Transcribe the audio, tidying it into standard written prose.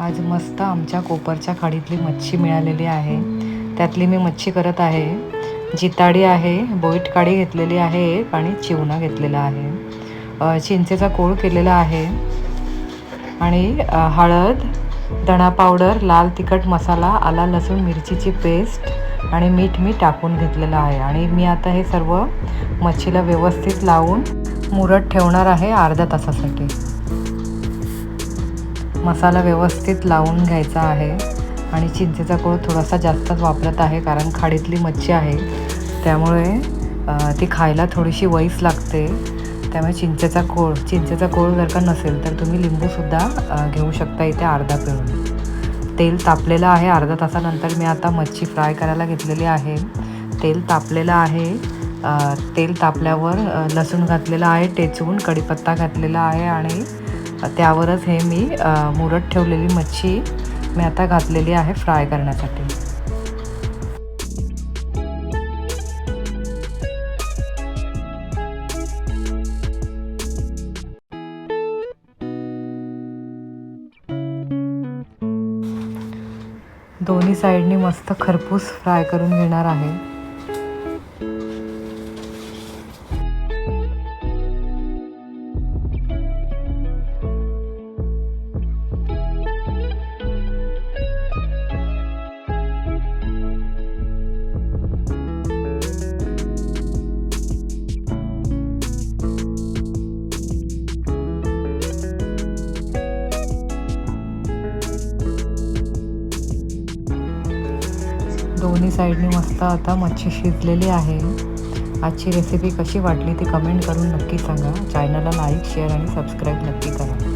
आज मस्त आमच्या कोपरच्या खाडीतली मच्छी मिळालेली आहे. त्यातली मी मच्छी करत आहे. जिताडी आहे, बोईट काडी घेतलेली आहे एक आणि चिवणा घेतलेला आहे. चिंचेचा कोळ केलेला आहे आणि हळद, धणा पावडर, लाल तिखट मसाला, आला लसूण मिरचीची पेस्ट आणि मीठ मी टाकून घेतलेलं आहे. आणि मी आता हे सर्व मच्छीला व्यवस्थित लावून मुरत ठेवणार आहे अर्ध्या तासासाठी. मसाला व्यवस्थित लावून घ्यायचा आहे आणि चिंचेचा कोळ थोडासा जास्तच वापरत आहे कारण खाडीतली मच्छी आहे त्यामुळे ती खायला थोडीशी वईस लागते. त्यामुळे चिंचेचा कोळ जर का नसेल तर तुम्ही लिंबूसुद्धा घेऊ शकता इथे अर्धा पिळून. तेल तापलेलं आहे. अर्धा तासानंतर मी आता मच्छी फ्राय करायला घेतलेली आहे. तेल तापलेलं आहे. तेल तापल्यावर लसूण घातलेलं आहे टेचून, कढीपत्ता घातलेला आहे आणि त्यावरच हे मी मुरत ठेवलेली मच्छी मी आता घातलेली आहे फ्राय करण्यासाठी. दोन्ही साईडनी मस्त खरपूस फ्राय करून घेणार आहे. दोन्ही साईडनी मस्त आता मच्छी शिजलेली आहे. आजची रेसिपी कशी वाटली ती कमेंट करून नक्की सांगा. चॅनलला लाईक, शेअर आणि सबस्क्राईब नक्की करा.